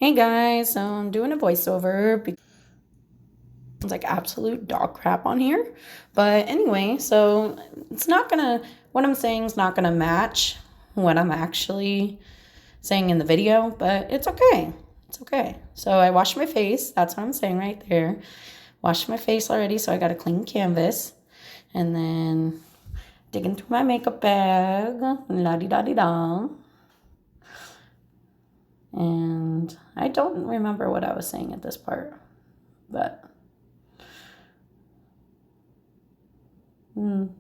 Hey guys, so I'm doing a voiceover because it's like absolute dog crap on here. But anyway, so it's not gonna, what I'm saying is not gonna match what I'm actually saying in the video, but it's okay. It's okay. So I washed my face. That's what I'm saying right there. Washed my face already, so I got a clean canvas. And then digging through my makeup bag, la-di-da-di-da. And I don't remember what I was saying at this part, but and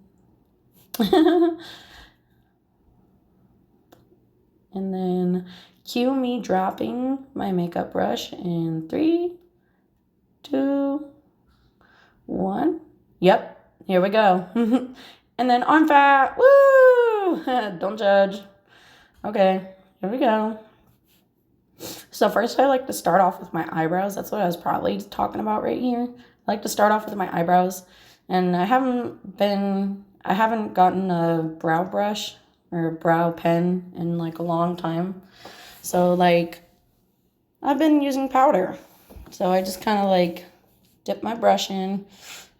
then cue me dropping my makeup brush in 3, 2, 1. Yep, here we go. And then on fat, woo! Don't judge. Okay, here we go. So first I like to start off with my eyebrows. That's what I was probably talking about right here. I like to start off with my eyebrows. And I haven't gotten a brow brush or a brow pen in like a long time. So like I've been using powder. So I just kind of like dip my brush in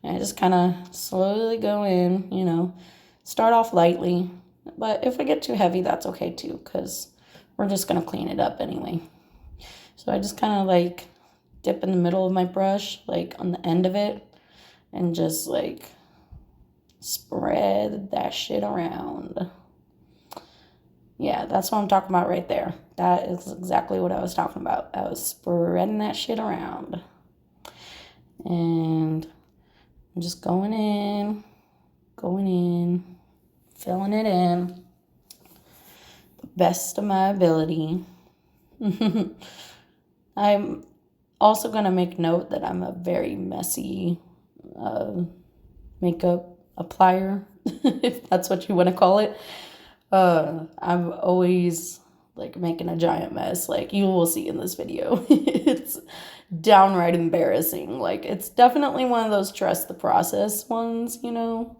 and I just kind of slowly go in, you know, start off lightly. But if I get too heavy, that's okay too, because we're just going to clean it up anyway. So I just kind of like dip in the middle of my brush, like on the end of it, and just like spread that shit around. Yeah, that's what I'm talking about right there. That is exactly what I was talking about. I was spreading that shit around. And I'm just going in, filling it in, the best of my ability. I'm also going to make note that I'm a very messy makeup applier, if that's what you want to call it. I'm always like making a giant mess, like you will see in this video. It's downright embarrassing. Like it's definitely one of those trust the process ones, you know.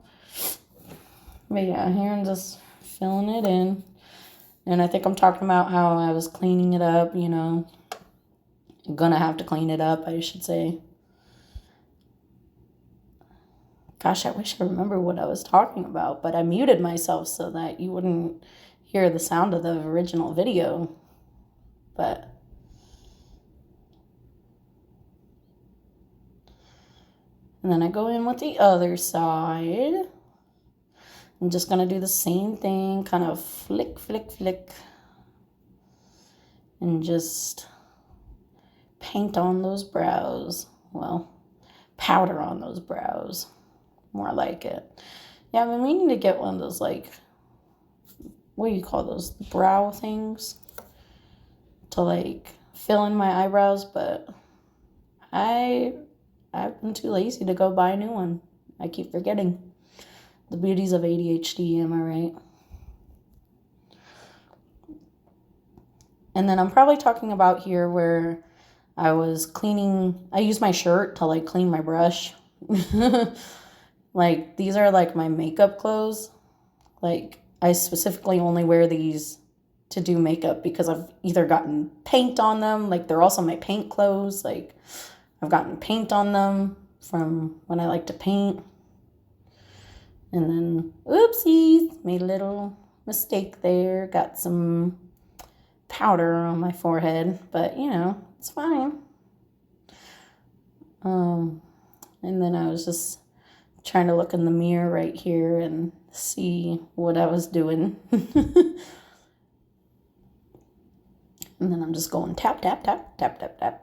But yeah, here I'm just filling it in. And I think I'm talking about how I was cleaning it up, you know. I'm gonna have to clean it up, I should say. Gosh, I wish I remember what I was talking about, but I muted myself so that you wouldn't hear the sound of the original video. But and then I go in with the other side. I'm just gonna do the same thing, kind of flick, flick, flick, and just paint on those brows. Well, powder on those brows. More like it. Yeah, I've been meaning to get one of those, like, what do you call those? Brow things to, like, fill in my eyebrows, but I've been too lazy to go buy a new one. I keep forgetting. The beauties of ADHD, am I right? And then I'm probably talking about here where I used my shirt to, like, clean my brush. Like, these are, like, my makeup clothes. Like, I specifically only wear these to do makeup because I've either gotten paint on them. Like, they're also my paint clothes. Like, I've gotten paint on them from when I like to paint. And then, oopsies, made a little mistake there. Got some powder on my forehead. But, you know, it's fine. And then I was just trying to look in the mirror right here and see what I was doing. And then I'm just going tap, tap, tap, tap, tap, tap.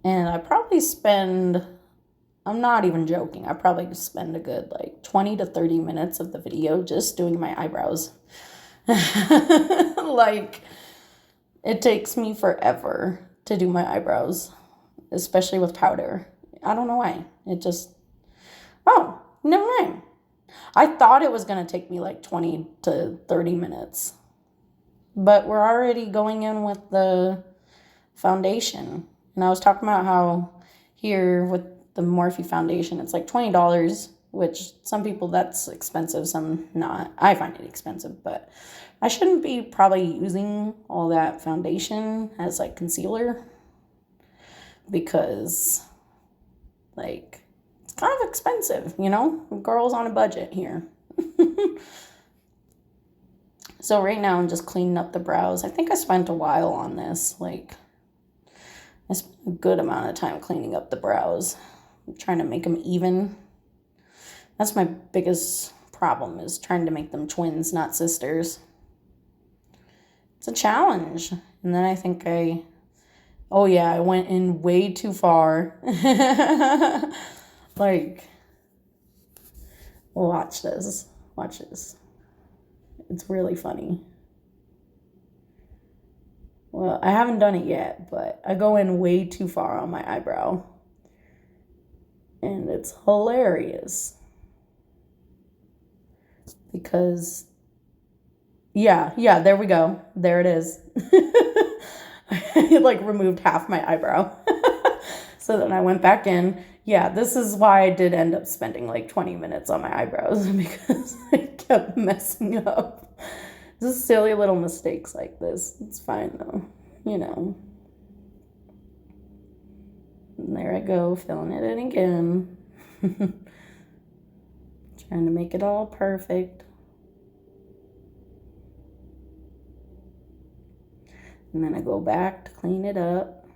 And I probably I'm not even joking, I probably spend a good like 20 to 30 minutes of the video just doing my eyebrows. Like, it takes me forever to do my eyebrows, especially with powder. I don't know why. Oh, never mind. I thought it was going to take me like 20 to 30 minutes. But we're already going in with the foundation. And I was talking about how here with the Morphe foundation, it's like $20. which some people that's expensive, some not. I find it expensive, but I shouldn't be probably using all that foundation as like concealer because like it's kind of expensive, you know? Girls on a budget here. So right now I'm just cleaning up the brows. I think I spent a while on this. Like I spent a good amount of time cleaning up the brows. I'm trying to make them even. That's my biggest problem, is trying to make them twins, not sisters. It's a challenge. And then I think I went in way too far. Like, watch this. Watch this. It's really funny. Well, I haven't done it yet, but I go in way too far on my eyebrow. And it's hilarious. Because, yeah, there we go. There it is. I like removed half my eyebrow. So then I went back in. Yeah, this is why I did end up spending like 20 minutes on my eyebrows, because I kept messing up. Just silly little mistakes like this. It's fine though, you know. And there I go, filling it in again. Trying to make it all perfect. And then I go back to clean it up.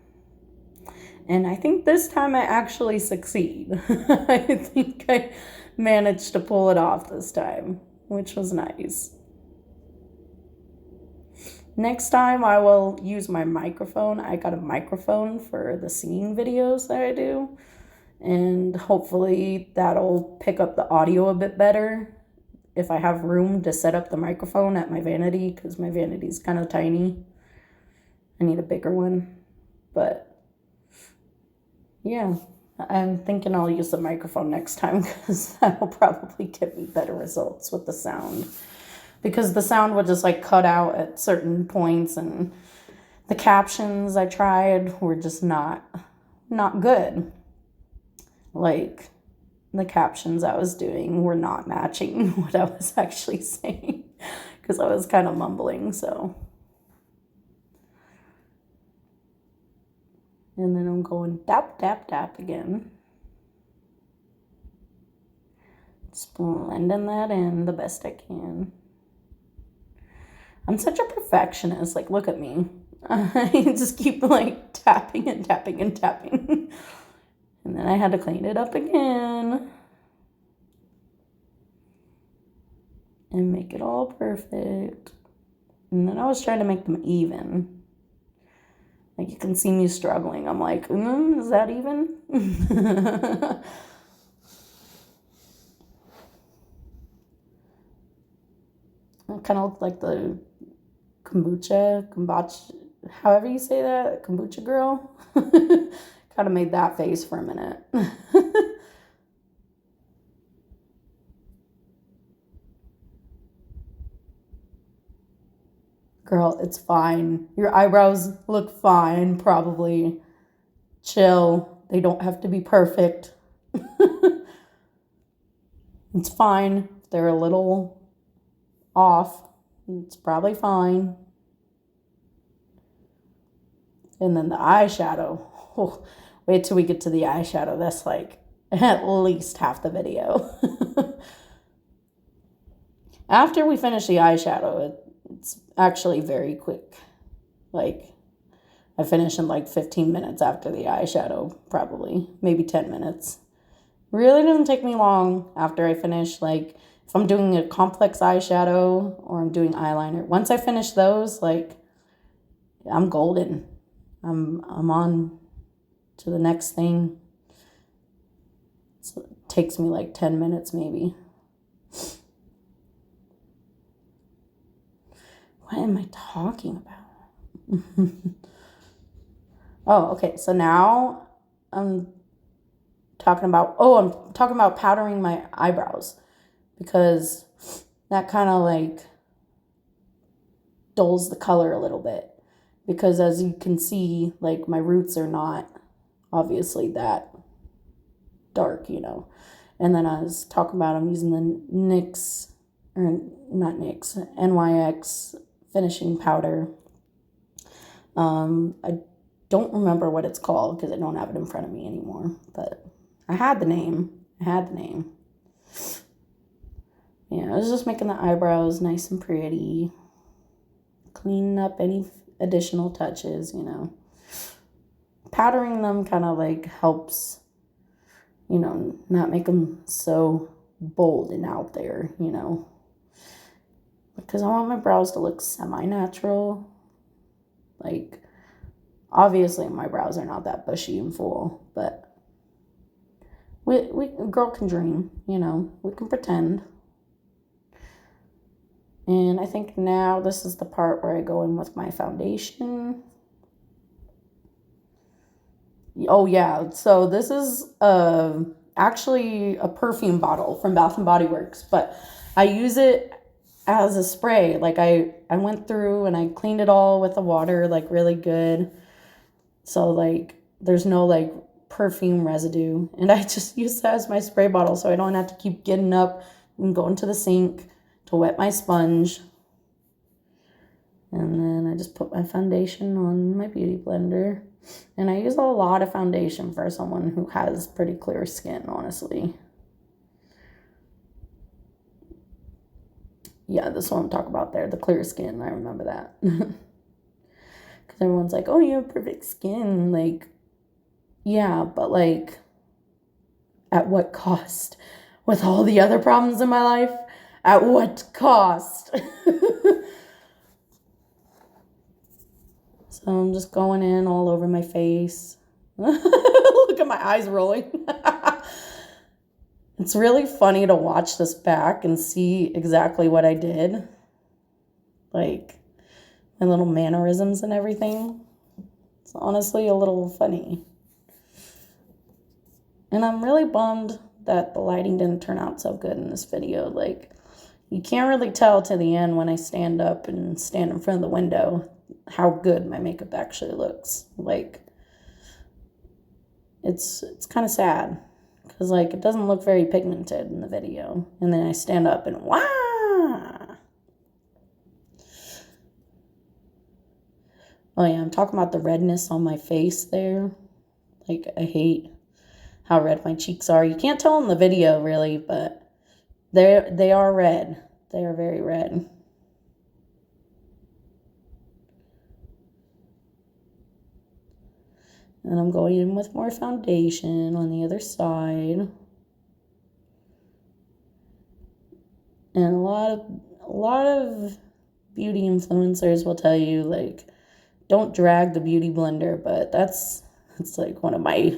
And I think this time I actually succeed. I think I managed to pull it off this time, which was nice. Next time I will use my microphone. I got a microphone for the singing videos that I do. And hopefully that'll pick up the audio a bit better if I have room to set up the microphone at my vanity, because my vanity is kind of tiny. I need a bigger one. But yeah, I'm thinking I'll use the microphone next time, because that'll probably give me better results with the sound. Because the sound would just like cut out at certain points, and the captions I tried were just not good. Like, the captions I was doing were not matching what I was actually saying, because I was kind of mumbling, so. And then I'm going tap, tap, tap again. Just blending that in the best I can. I'm such a perfectionist. Like, look at me. I just keep like tapping and tapping and tapping. And then I had to clean it up again. And make it all perfect. And then I was trying to make them even. Like, you can see me struggling. I'm like, is that even? I kind of look like the kombucha, however you say that, kombucha girl. Kind of made that face for a minute. Girl, it's fine. Your eyebrows look fine, probably. Chill. They don't have to be perfect. It's fine. If they're a little off, it's probably fine. And then the eyeshadow. Oh, wait till we get to the eyeshadow. That's like at least half the video. After we finish the eyeshadow, it's actually very quick. Like, I finish in like 15 minutes after the eyeshadow, probably. Maybe 10 minutes. Really doesn't take me long after I finish. Like, if I'm doing a complex eyeshadow or I'm doing eyeliner, once I finish those, like, I'm golden. I'm on to the next thing. So it takes me like 10 minutes maybe. What am I talking about? Oh, okay. So now I'm talking about powdering my eyebrows, because that kind of like dulls the color a little bit. Because as you can see, like, my roots are not obviously that dark, you know. And then I was talking about I'm using the NYX, or not NYX, NYX finishing powder. I don't remember what it's called because I don't have it in front of me anymore. But I had the name. Yeah, I was just making the eyebrows nice and pretty. Cleaning up any additional touches, you know. Powdering them kind of like helps, you know, not make them so bold and out there, you know. Because I want my brows to look semi-natural. Like, obviously my brows are not that bushy and full, but a girl can dream, you know. We can pretend. And I think now this is the part where I go in with my foundation. Oh yeah, so this is actually a perfume bottle from Bath & Body Works, but I use it as a spray. Like I went through and I cleaned it all with the water like really good. So like there's no like perfume residue. And I just use that as my spray bottle so I don't have to keep getting up and going to the sink to wet my sponge. And then I just put my foundation on my beauty blender. And I use a lot of foundation for someone who has pretty clear skin, honestly. Yeah, this one I'm talking about there, the clear skin. I remember that. Because everyone's like, oh, you have perfect skin. Like, yeah, but like, at what cost? With all the other problems in my life? At what cost? So I'm just going in all over my face. Look at my eyes rolling. It's really funny to watch this back and see exactly what I did. Like, my little mannerisms and everything. It's honestly a little funny. And I'm really bummed that the lighting didn't turn out so good in this video. Like, you can't really tell to the end when I stand up and stand in front of the window how good my makeup actually looks. Like, it's kind of sad because like it doesn't look very pigmented in the video, and then I stand up and wow. Oh yeah, I'm talking about the redness on my face there. Like, I hate how red my cheeks are. You can't tell in the video really, but they are red. They are very red. And I'm going in with more foundation on the other side. And a lot of beauty influencers will tell you, like, don't drag the beauty blender, but that's like one of my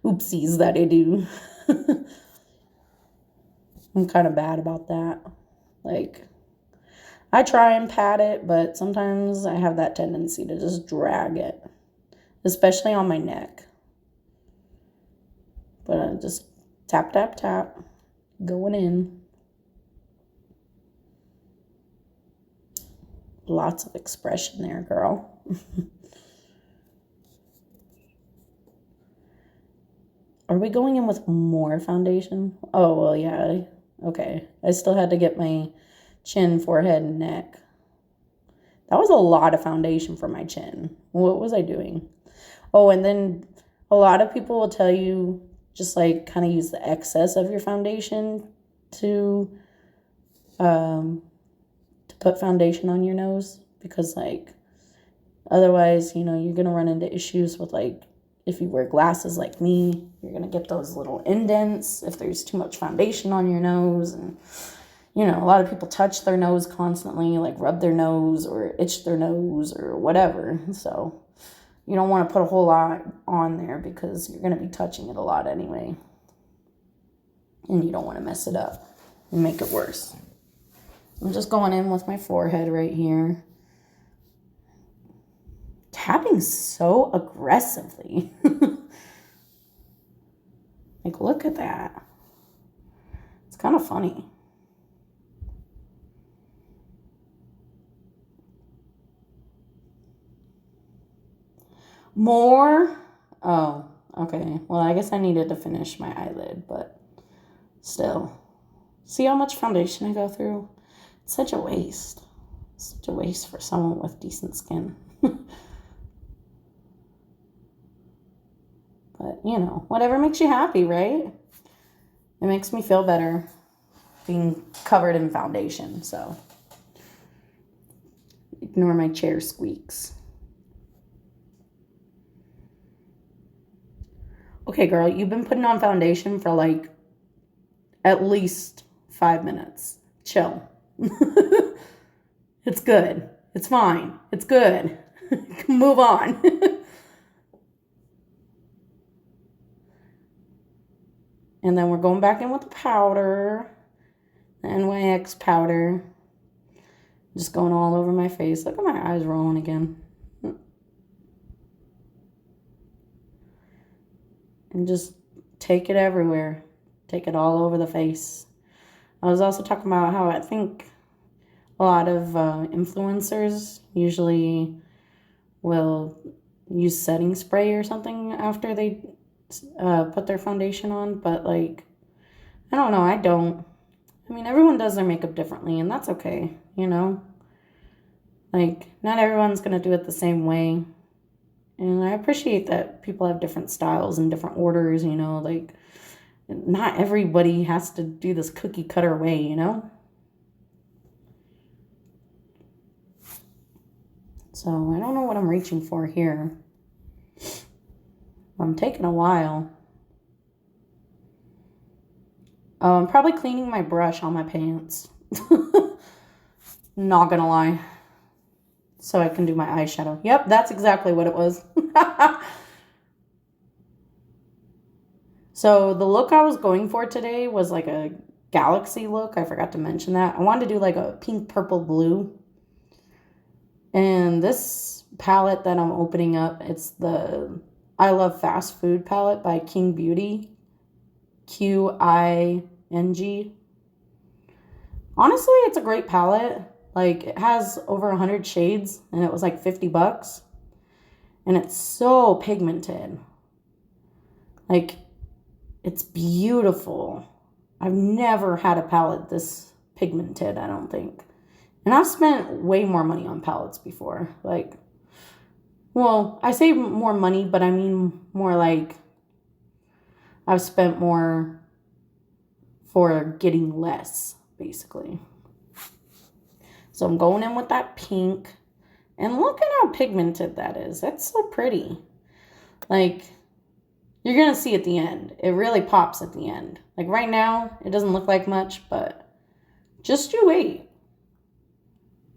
oopsies that I do. I'm kind of bad about that. Like, I try and pat it, but sometimes I have that tendency to just drag it, especially on my neck. But I just tap, tap, tap, going in. Lots of expression there, girl. Are we going in with more foundation? Oh, well, yeah. Okay. I still had to get my chin, forehead, and neck. That was a lot of foundation for my chin. What was I doing? Oh, and then a lot of people will tell you just like kind of use the excess of your foundation to put foundation on your nose, because like otherwise, you know, you're gonna run into issues with like if you wear glasses like me, you're gonna get those little indents if there's too much foundation on your nose. And you know, a lot of people touch their nose constantly, like rub their nose or itch their nose or whatever. So you don't want to put a whole lot on there because you're going to be touching it a lot anyway. And you don't want to mess it up and make it worse. I'm just going in with my forehead right here. Tapping so aggressively. Like, look at that. It's kind of funny. More? Oh, okay. Well, I guess I needed to finish my eyelid, but Still. See how much foundation I go through? It's such a waste. Such a waste for someone with decent skin. But, you know, whatever makes you happy, right? It makes me feel better being covered in foundation, so ignore my chair squeaks. Okay, girl, you've been putting on foundation for like at least 5 minutes. Chill. It's good. It's fine. It's good. Move on. And then we're going back in with the powder. The NYX powder. Just going all over my face. Look at my eyes rolling again. And just take it everywhere. Take it all over the face. I was also talking about how I think a lot of influencers usually will use setting spray or something after they put their foundation on. But, like, I don't know. I don't. I mean, everyone does their makeup differently, and that's okay, you know? Like, not everyone's going to do it the same way. And I appreciate that people have different styles and different orders, you know? Like, not everybody has to do this cookie cutter way, you know? So, I don't know what I'm reaching for here. I'm taking a while. I'm probably cleaning my brush on my pants. Not gonna lie. So I can do my eyeshadow. Yep, that's exactly what it was. So the look I was going for today was like a galaxy look. I forgot to mention that. I wanted to do like a pink, purple, blue. And this palette that I'm opening up, it's the I Love Fast Food palette by King Beauty. Q-I-N-G. Honestly, it's a great palette. Like, it has over 100 shades, and it was like $50. And it's so pigmented. Like, it's beautiful. I've never had a palette this pigmented, I don't think. And I've spent way more money on palettes before. Like, well, I say more money, but I mean more like I've spent more for getting less, basically. So I'm going in with that pink. And look at how pigmented that is. That's so pretty. Like, you're going to see at the end. It really pops at the end. Like, right now, it doesn't look like much, but just you wait.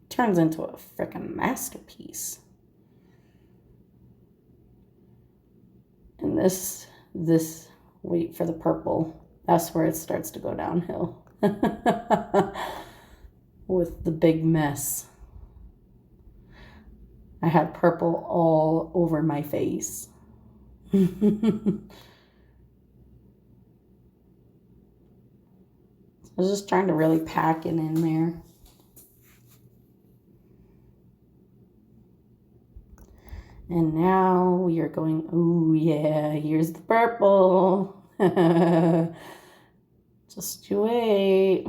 It turns into a freaking masterpiece. And this, wait for the purple. That's where it starts to go downhill. With the big mess. I had purple all over my face. I was just trying to really pack it in there. And now we are going, ooh, yeah, here's the purple. Just you wait.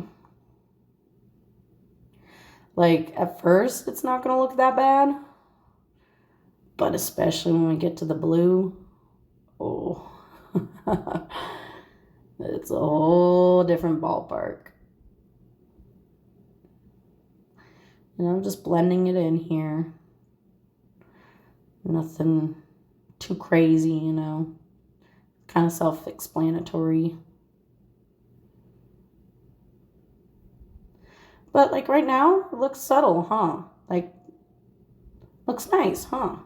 Like, at first, it's not going to look that bad. But especially when we get to the blue, oh, it's a whole different ballpark. And I'm just blending it in here. Nothing too crazy, you know. Kind of self-explanatory. But, like, right now, it looks subtle, huh? Like, looks nice, huh?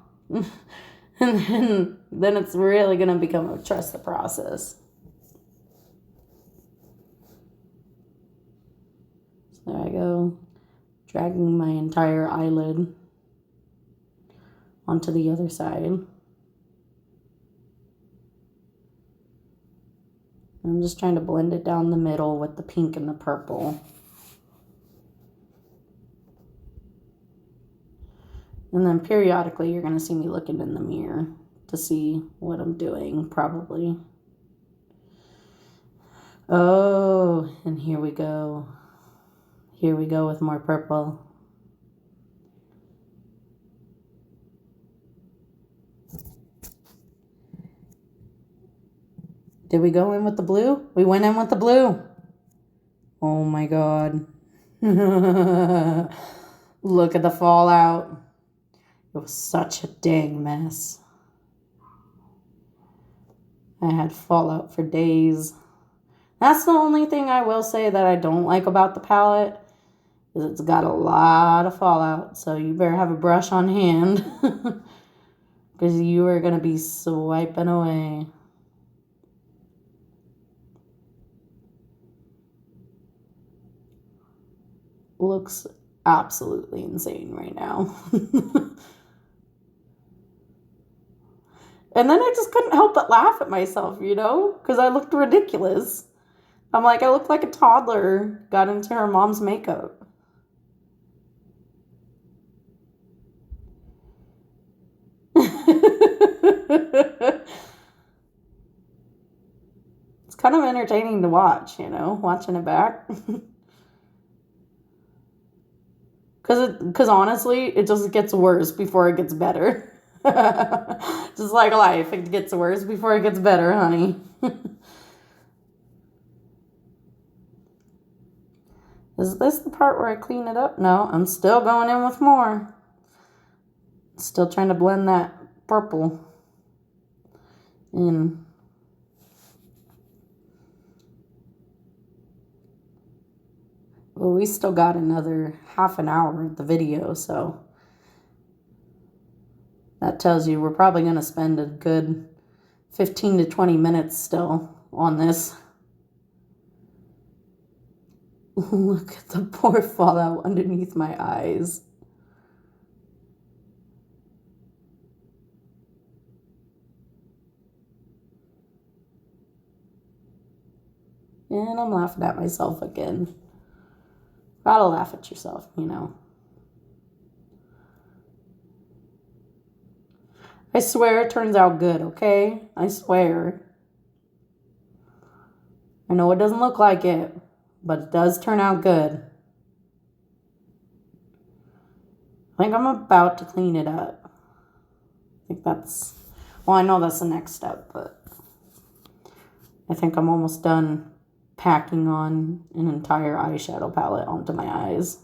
And then it's really going to become a trust the process. So there I go, dragging my entire eyelid onto the other side. I'm just trying to blend it down the middle with the pink and the purple. And then periodically you're going to see me looking in the mirror to see what I'm doing, probably. Oh, and here we go. Here we go with more purple. Did we go in with the blue? We went in with the blue. Oh my God. Look at the fallout. It was such a dang mess. I had fallout for days. That's the only thing I will say that I don't like about the palette, is it's got a lot of fallout. So you better have a brush on hand because you are going to be swiping away. Looks absolutely insane right now. And then I just couldn't help but laugh at myself, you know, because I looked ridiculous. I'm like, I looked like a toddler got into her mom's makeup. It's kind of entertaining to watch, you know, watching it back. Because honestly, it just gets worse before it gets better. Just like life, it gets worse before it gets better, honey. Is this the part where I clean it up? No, I'm still going in with more. Still trying to blend that purple in. Well, we still got another half an hour of the video, so that tells you we're probably going to spend a good 15 to 20 minutes still on this. Look at the poor fallout underneath my eyes. And I'm laughing at myself again. Gotta laugh at yourself, you know. I swear it turns out good, okay? I swear. I know it doesn't look like it, but it does turn out good. I think I'm about to clean it up. I think that's, well, I know that's the next step, but I think I'm almost done packing on an entire eyeshadow palette onto my eyes.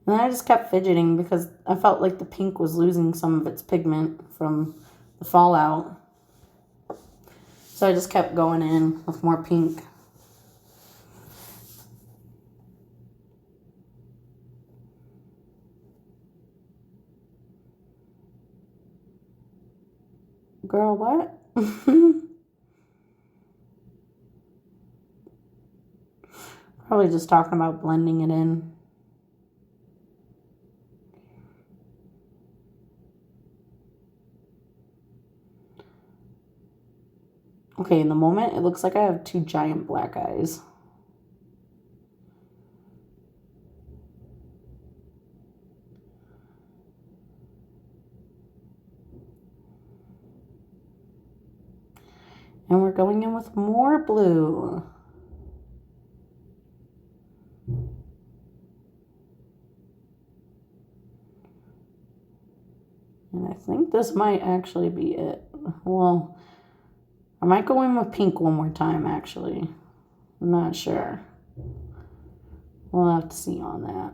And I just kept fidgeting because I felt like the pink was losing some of its pigment from the fallout. So I just kept going in with more pink. Girl, what? Probably just talking about blending it in. Okay, in the moment, it looks like I have two giant black eyes. And we're going in with more blue. And I think this might actually be it. Well, I might go in with pink one more time, actually. I'm not sure. We'll have to see on that.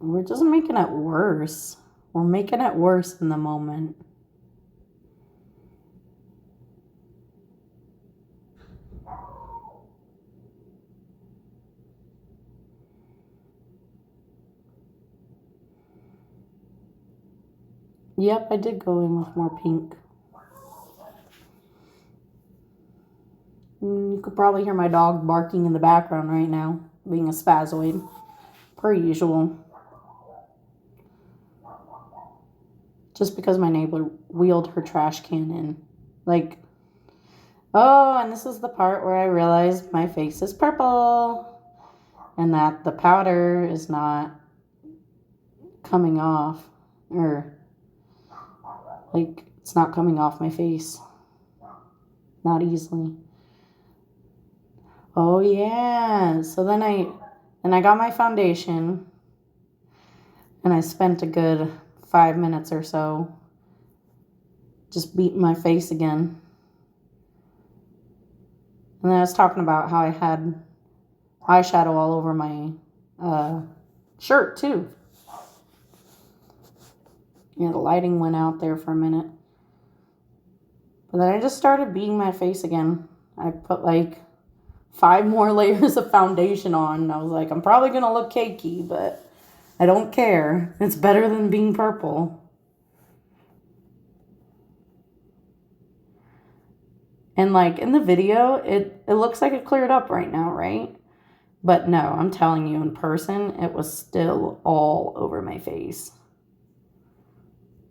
We're just making it worse. We're making it worse in the moment. Yep, I did go in with more pink. You could probably hear my dog barking in the background right now, being a spazoid, per usual. Just because my neighbor wheeled her trash can in. Like, Oh, and this is the part where I realized my face is purple and that the powder is not coming off, or like it's not coming off my face. Not easily. Oh yeah. So then I got my foundation and I spent a good 5 minutes or so just beating my face again. And then I was talking about how I had eyeshadow all over my shirt too. Yeah, the lighting went out there for a minute. But then I just started beating my face again. I put like 5 more layers of foundation on. I was like, I'm probably going to look cakey, but I don't care. It's better than being purple. And like in the video, it looks like it cleared up right now, right? But no, I'm telling you, in person, it was still all over my face.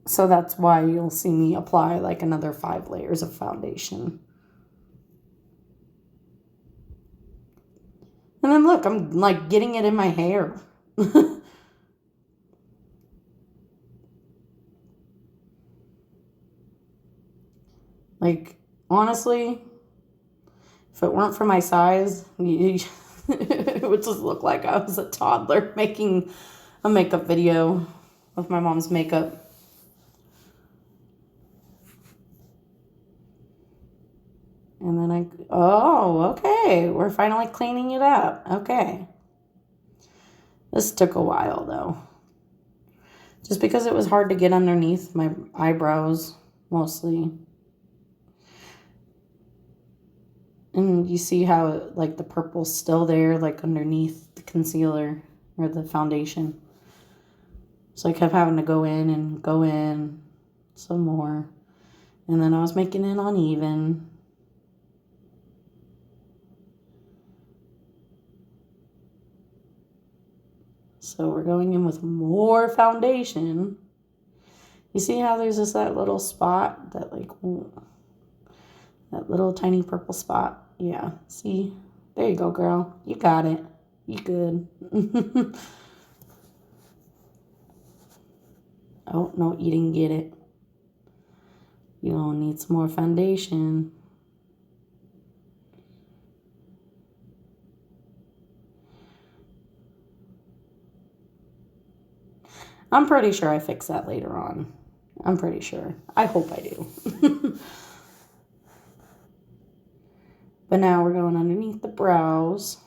So that's why you'll see me apply like another 5 layers of foundation. And then look, I'm like getting it in my hair. Like, honestly, if it weren't for my size, it would just look like I was a toddler making a makeup video with my mom's makeup. And then oh, okay, we're finally cleaning it up. Okay. This took a while, though. Just because it was hard to get underneath my eyebrows, mostly. And you see how, like, the purple's still there, like, underneath the concealer or the foundation. So I kept having to go in some more. And then I was making it uneven. So we're going in with more foundation. You see how there's just that little spot, that little tiny purple spot? Yeah, see? There you go, girl. You got it. You good. Oh, no, you didn't get it. You don't need some more foundation. I'm pretty sure I fix that later on. I'm pretty sure. I hope I do. But now we're going underneath the brows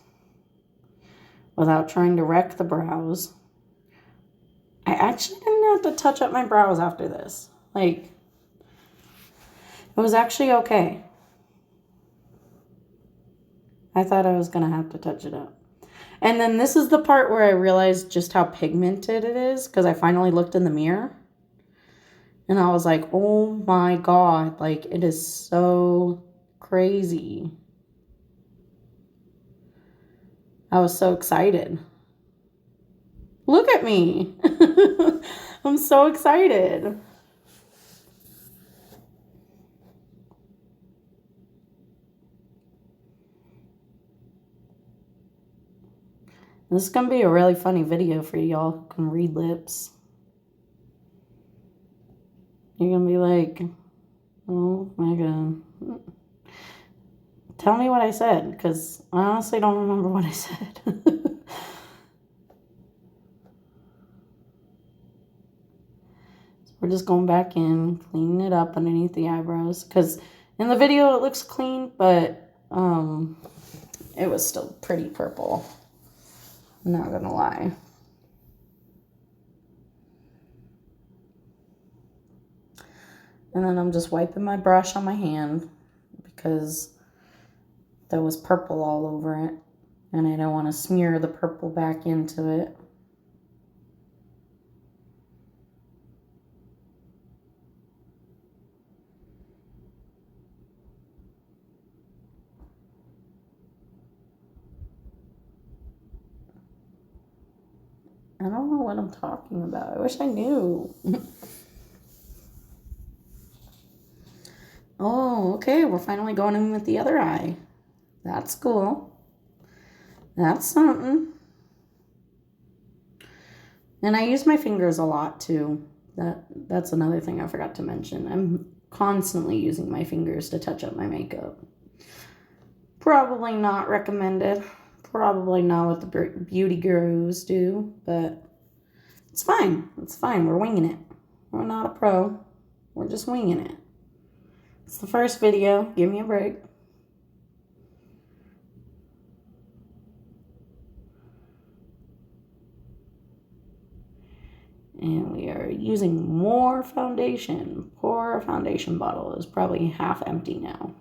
without trying to wreck the brows. I actually didn't have to touch up my brows after this. Like, it was actually okay. I thought I was going to have to touch it up. And then this is the part where I realized just how pigmented it is, because I finally looked in the mirror. And I was like, oh my God, like, it is so crazy. I was so excited. Look at me. I'm so excited. This is going to be a really funny video for y'all who can read lips. You're going to be like, oh my God. Tell me what I said, because I honestly don't remember what I said. So we're just going back in, cleaning it up underneath the eyebrows, because in the video it looks clean, but it was still pretty purple. I'm not gonna lie. And then I'm just wiping my brush on my hand because there was purple all over it. And I don't want to smear the purple back into it. I don't know what I'm talking about. I wish I knew. Oh, okay, we're finally going in with the other eye. That's cool. That's something. And I use my fingers a lot too. That's another thing I forgot to mention. I'm constantly using my fingers to touch up my makeup. Probably not recommended. Probably not what the beauty gurus do, but it's fine. It's fine. We're winging it. We're not a pro. We're just winging it. It's the first video. Give me a break. And we are using more foundation. Poor foundation bottle is probably half empty now.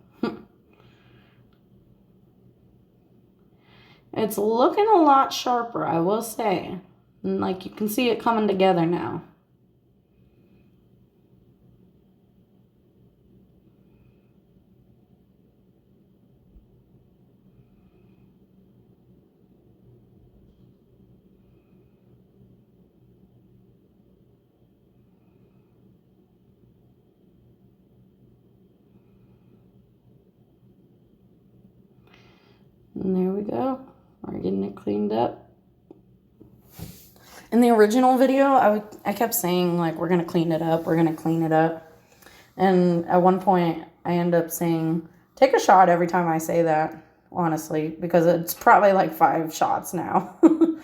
It's looking a lot sharper, I will say. And like you can see it coming together now. And there we go. We're getting it cleaned up. In the original video, I kept saying, like, we're going to clean it up. We're going to clean it up. And at one point, I end up saying, take a shot every time I say that, honestly, because it's probably like 5 shots now. I'm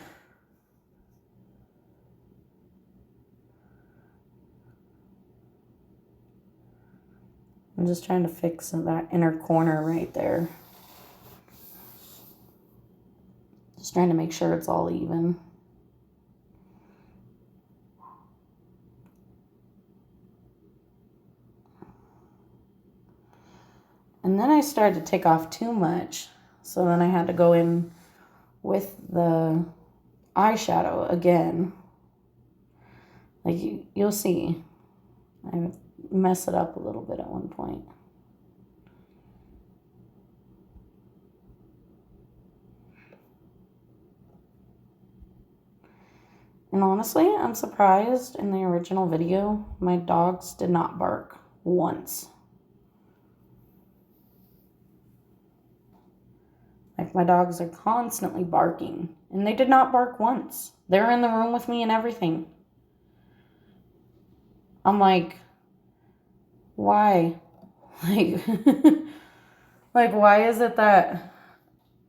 just trying to fix that inner corner right there. Just trying to make sure it's all even. And then I started to take off too much. So then I had to go in with the eyeshadow again. Like you'll see. I mess it up a little bit at one point. And honestly, I'm surprised in the original video, my dogs did not bark once. Like my dogs are constantly barking, and they did not bark once. They were in the room with me and everything. I'm like, why? Like, like why is it that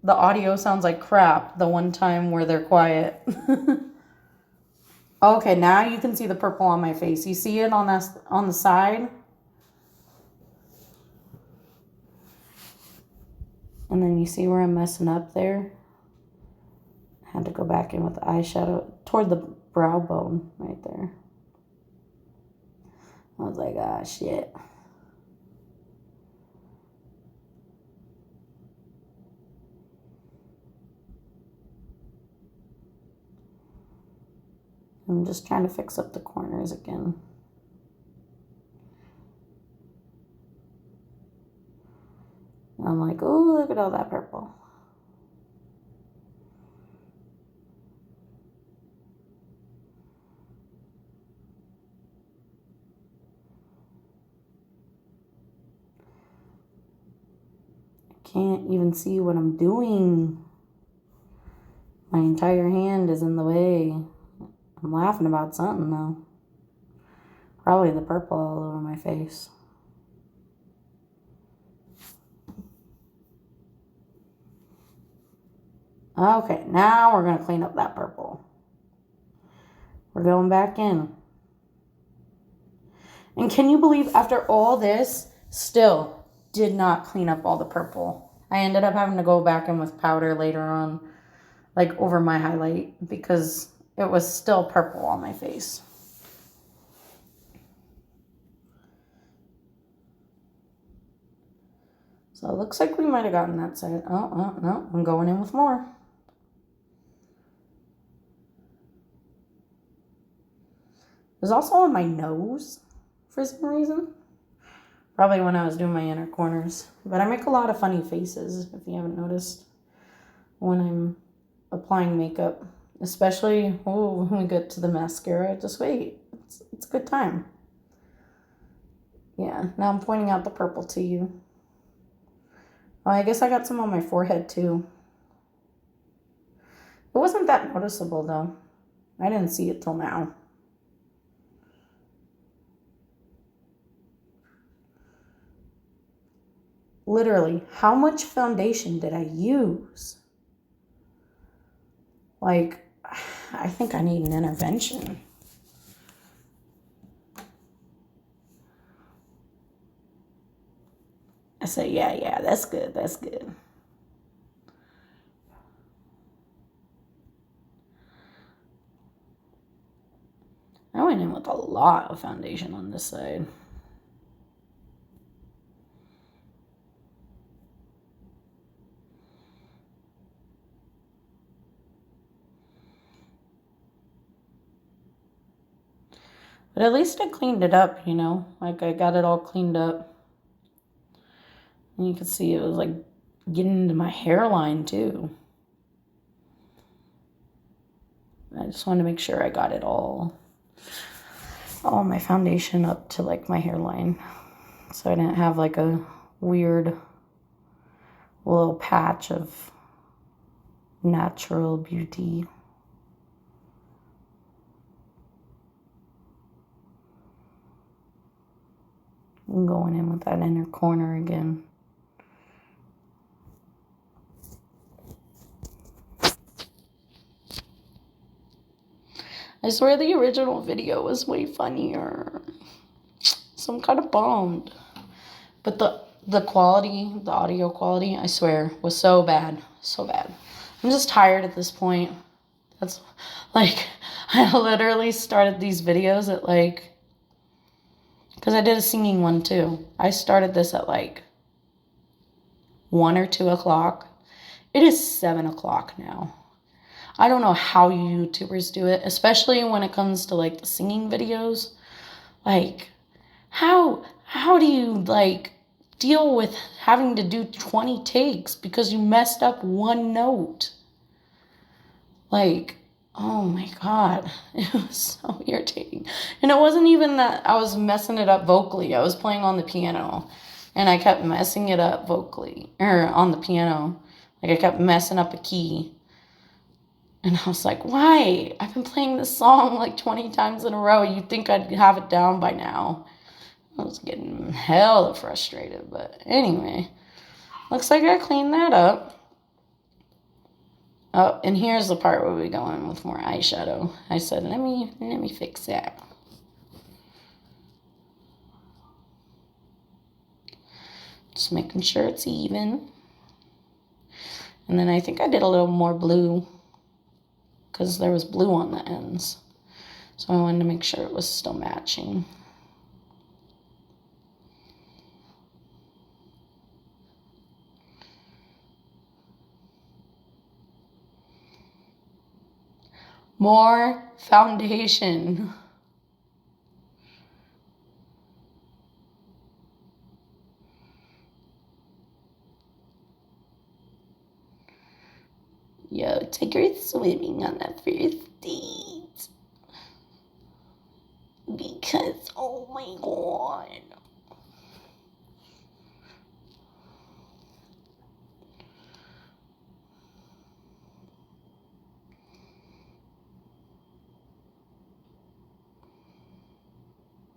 the audio sounds like crap the one time where they're quiet? Okay, now you can see the purple on my face. You see it on the side? And then you see where I'm messing up there? I had to go back in with the eyeshadow toward the brow bone right there. I was like, ah, shit. I'm just trying to fix up the corners again. And I'm like, oh, look at all that purple. I can't even see what I'm doing. My entire hand is in the way. I'm laughing about something though. Probably the purple all over my face. Okay, now we're going to clean up that purple. We're going back in. And can you believe after all this, still did not clean up all the purple? I ended up having to go back in with powder later on, like over my highlight, because it was still purple on my face. So it looks like we might have gotten that side. Oh, no, I'm going in with more. It was also on my nose for some reason. Probably when I was doing my inner corners. But I make a lot of funny faces, if you haven't noticed, when I'm applying makeup. Especially when we get to the mascara. Just wait. It's a good time. Yeah, now I'm pointing out the purple to you. Oh, I guess I got some on my forehead too. It wasn't that noticeable though. I didn't see it till now. Literally, how much foundation did I use? Like, I think I need an intervention. I said, yeah, that's good, that's good. I went in with a lot of foundation on this side. But at least I cleaned it up, you know? Like, I got it all cleaned up. And you can see it was, like, getting into my hairline, too. I just wanted to make sure I got it all my foundation up to, like, my hairline. So I didn't have, like, a weird little patch of natural beauty. I'm going in with that inner corner again. I swear the original video was way funnier. So I'm kind of bummed. But the quality, the audio quality, I swear, was so bad. So bad. I'm just tired at this point. That's, like, I literally started these videos at, like, because I did a singing one, too. I started this at, like, 1 or 2 o'clock. It is 7 o'clock now. I don't know how you YouTubers do it, especially when it comes to, like, the singing videos. Like, how do you, like, deal with having to do 20 takes because you messed up one note? Like, oh my God, it was so irritating. And it wasn't even that I was messing it up vocally. I was playing on the piano, and I kept messing it up vocally, or on the piano. Like, I kept messing up a key. And I was like, why? I've been playing this song like 20 times in a row. You'd think I'd have it down by now. I was getting hella frustrated. But anyway, looks like I cleaned that up. Oh, and here's the part where we go in with more eyeshadow. I said, let me fix that. Just making sure it's even. And then I think I did a little more blue, because there was blue on the ends. So I wanted to make sure it was still matching. More foundation. Yo, take her swimming on that first date. Because, oh my God.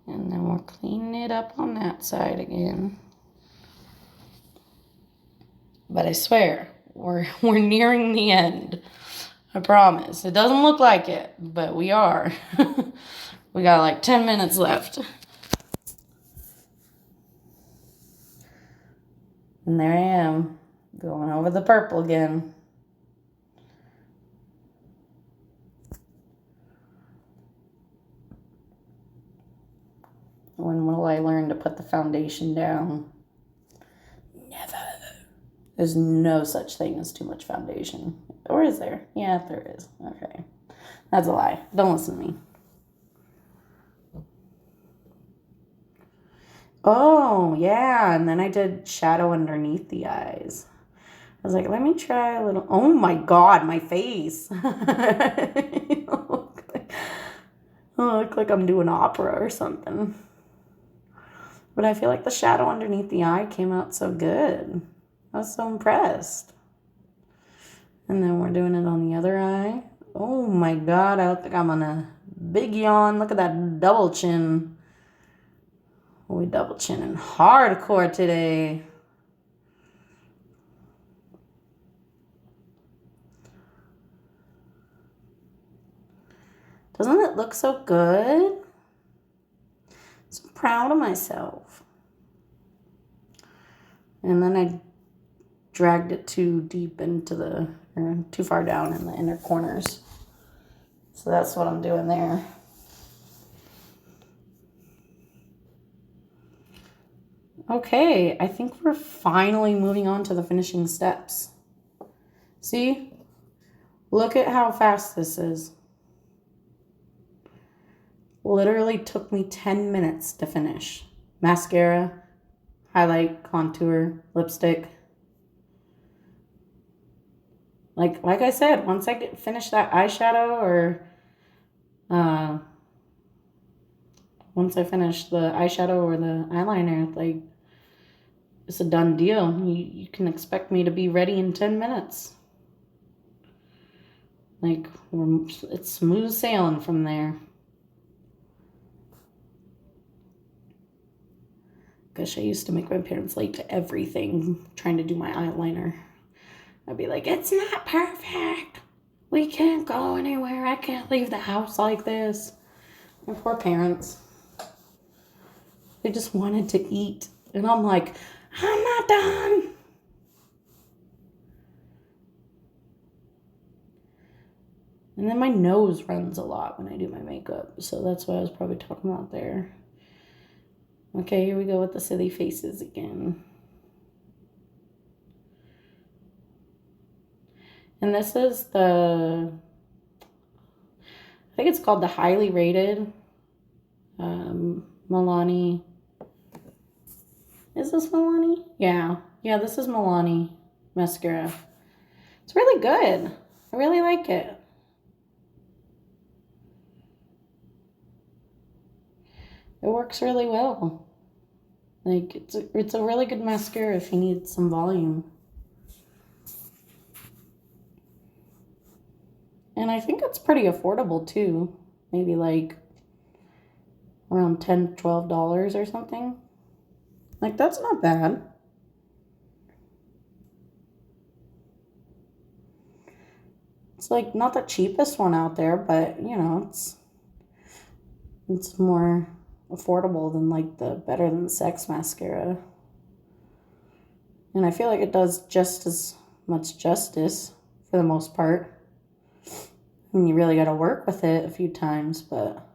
And then we're cleaning it up on that side again. But I swear, we're nearing the end. I promise. It doesn't look like it, but we are. We got like 10 minutes left. And there I am, going over the purple again. When will I learn to put the foundation down? Never. There's no such thing as too much foundation. Or is there? Yeah, there is. Okay. That's a lie. Don't listen to me. Oh, yeah. And then I did shadow underneath the eyes. I was like, let me try a little. Oh my God, my face. I look like I'm doing opera or something. But I feel like the shadow underneath the eye came out so good. I was so impressed. And then we're doing it on the other eye. Oh my God, I look like I'm on a big yawn. Look at that double chin. We double chinning hardcore today. Doesn't it look so good? So proud of myself. And then I dragged it too deep into or too far down in the inner corners. So that's what I'm doing there. Okay, I think we're finally moving on to the finishing steps. See? Look at how fast this is. Literally took me 10 minutes to finish. Mascara, highlight, contour, lipstick. Like I said, once I finish that eyeshadow or once I finish the eyeshadow or the eyeliner, like, it's a done deal. You can expect me to be ready in 10 minutes. Like, it's smooth sailing from there. Gosh, I used to make my parents late to everything, trying to do my eyeliner. I'd be like, it's not perfect. We can't go anywhere. I can't leave the house like this. My poor parents. They just wanted to eat. And I'm like, I'm not done. And then my nose runs a lot when I do my makeup. So that's what I was probably talking about there. Okay, here we go with the silly faces again. And this is I think it's called the highly rated Milani. Is this Milani? Yeah, this is Milani mascara. It's really good. I really like it. It works really well. Like, it's a really good mascara if you need some volume. And I think it's pretty affordable too. Maybe like around $10, $12 or something. Like, that's not bad. It's like not the cheapest one out there, but you know, it's more affordable than like the Better Than Sex mascara. And I feel like it does just as much justice for the most part. I mean, you really got to work with it a few times, but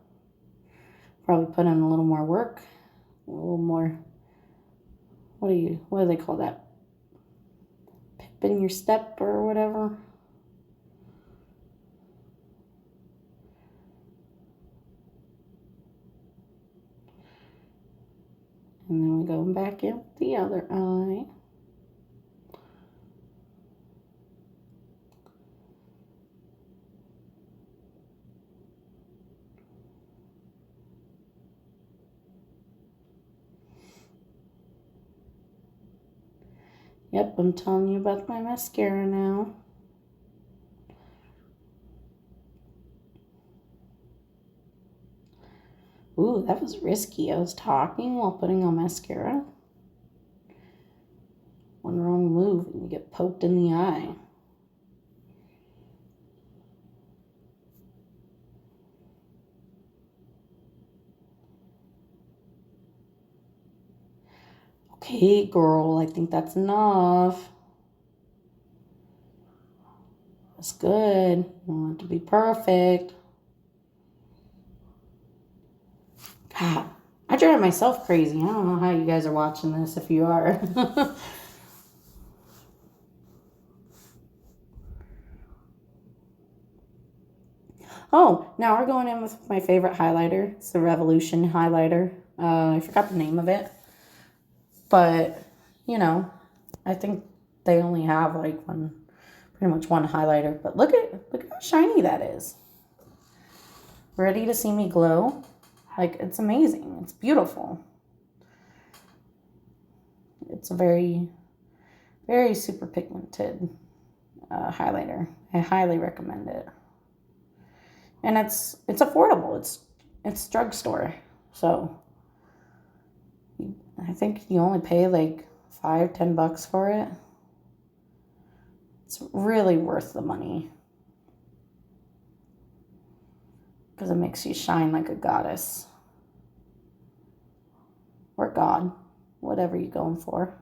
probably put in a little more work, a little more, what do they call that? Pip in your step or whatever. And then we go back in with the other eye. Yep, I'm telling you about my mascara now. Ooh, that was risky. I was talking while putting on mascara. One wrong move and you get poked in the eye. Okay, girl, I think that's enough. That's good. You want it to be perfect. God, I drive myself crazy. I don't know how you guys are watching this, if you are. Oh, now we're going in with my favorite highlighter. It's the Revolution highlighter. I forgot the name of it. But, you know, I think they only have like pretty much one highlighter. But look at how shiny that is. Ready to see me glow? Like, it's amazing. It's beautiful. It's a very, very super pigmented highlighter. I highly recommend it. And it's affordable. It's drugstore. So I think you only pay like $5-10 for it. It's really worth the money. Because it makes you shine like a goddess. Or God. Whatever you're going for.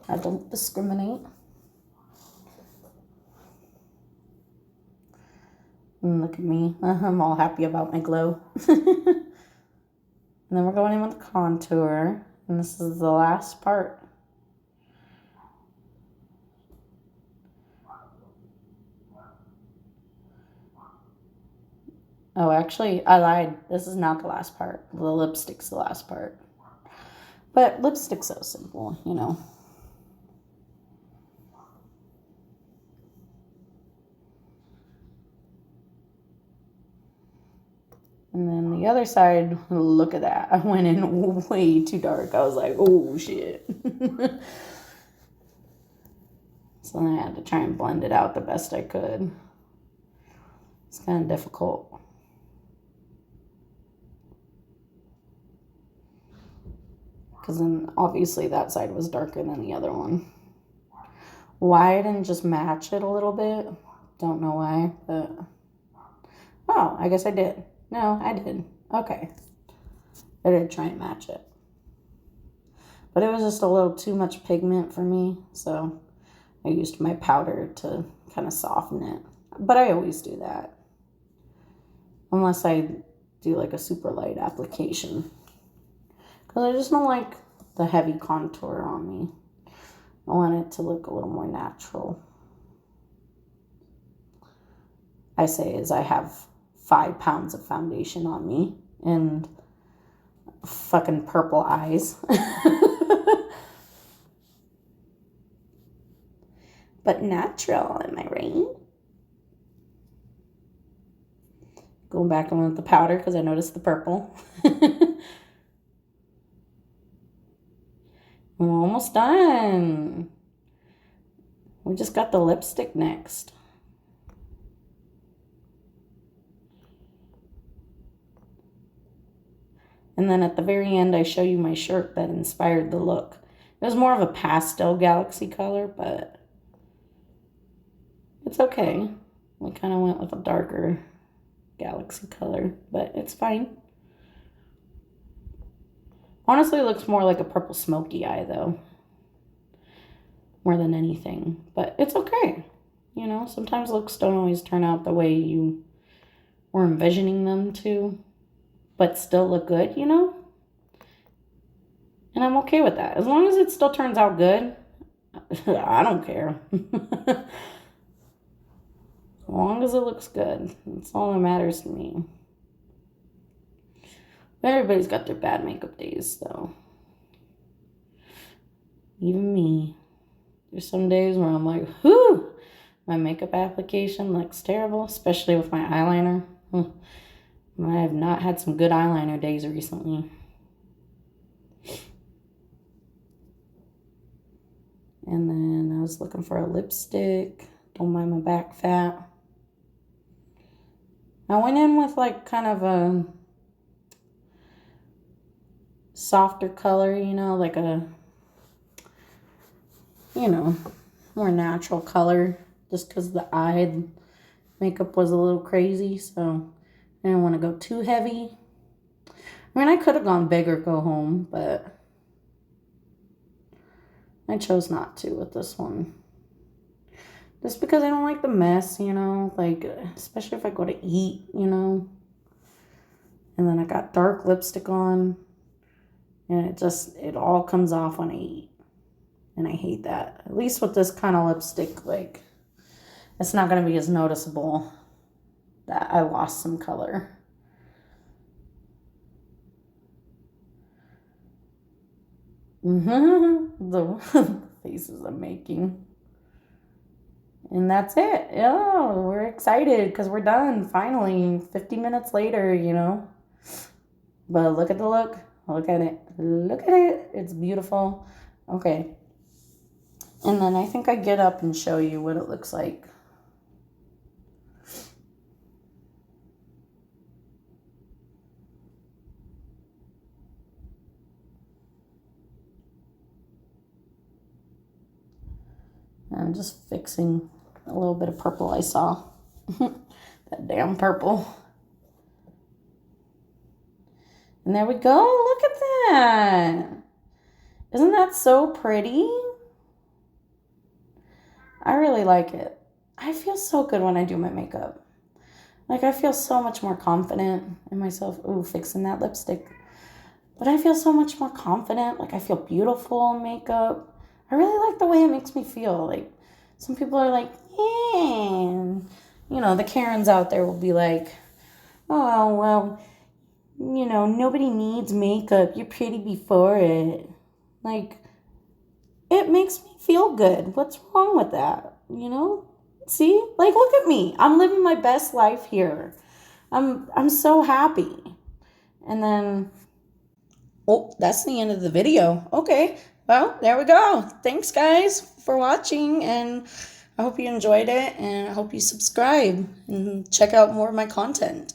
I don't discriminate. And look at me. I'm all happy about my glow. And then we're going in with the contour. And this is the last part. Oh, actually, I lied. This is not the last part. The lipstick's the last part. But lipstick's so simple, you know. And then the other side, look at that. I went in way too dark. I was like, oh, shit. So then I had to try and blend it out the best I could. It's kind of difficult. Because then obviously that side was darker than the other one. Why I didn't just match it a little bit, don't know why, but... Oh, I guess I did. No, I did. Okay. I did try and match it. But it was just a little too much pigment for me, so I used my powder to kind of soften it. But I always do that. Unless I do like a super light application. Because I just don't like the heavy contour on me. I want it to look a little more natural. I say as I have 5 pounds of foundation on me and fucking purple eyes. But natural, am I right? Going back in with the powder because I noticed the purple. We're almost done. We just got the lipstick next. And then at the very end, I show you my shirt that inspired the look. It was more of a pastel galaxy color, but it's okay. We kind of went with a darker galaxy color, but it's fine. Honestly, it looks more like a purple smoky eye, though. More than anything. But it's okay. You know, sometimes looks don't always turn out the way you were envisioning them to, but still look good, you know? And I'm okay with that. As long as it still turns out good, I don't care. As long as it looks good. That's all that matters to me. Everybody's got their bad makeup days, though. Even me. There's some days where I'm like, whew, my makeup application looks terrible, especially with my eyeliner. I have not had some good eyeliner days recently. And then I was looking for a lipstick. Don't mind my back fat. I went in with like kind of a softer color, you know, like a, you know, more natural color, just because the eye makeup was a little crazy, so I didn't want to go too heavy. I mean, I could have gone big or go home, but I chose not to with this one. Just because I don't like the mess, you know, like, especially if I go to eat, you know. And then I got dark lipstick on, and it all comes off when I eat. And I hate that. At least with this kind of lipstick, like, it's not going to be as noticeable that I lost some color. The faces I'm making. And that's it. Yeah, we're excited because we're done. Finally, 50 minutes later, you know. But look at the look. Look at it. Look at it. It's beautiful. Okay. And then I think I get up and show you what it looks like. I'm just fixing a little bit of purple I saw. That damn purple. And there we go. Look at that. Isn't that so pretty? I really like it. I feel so good when I do my makeup. Like, I feel so much more confident in myself. Ooh, fixing that lipstick. But I feel so much more confident. Like, I feel beautiful in makeup. I really like the way it makes me feel. Like, some people are like, yeah. You know, the Karens out there will be like, oh, well, you know, nobody needs makeup. You're pretty before it. Like, it makes me feel good. What's wrong with that? You know? See? Like, look at me. I'm living my best life here. I'm so happy. And then, oh, that's the end of the video. Okay. Well, there we go. Thanks, guys, for watching. And I hope you enjoyed it. And I hope you subscribe and check out more of my content.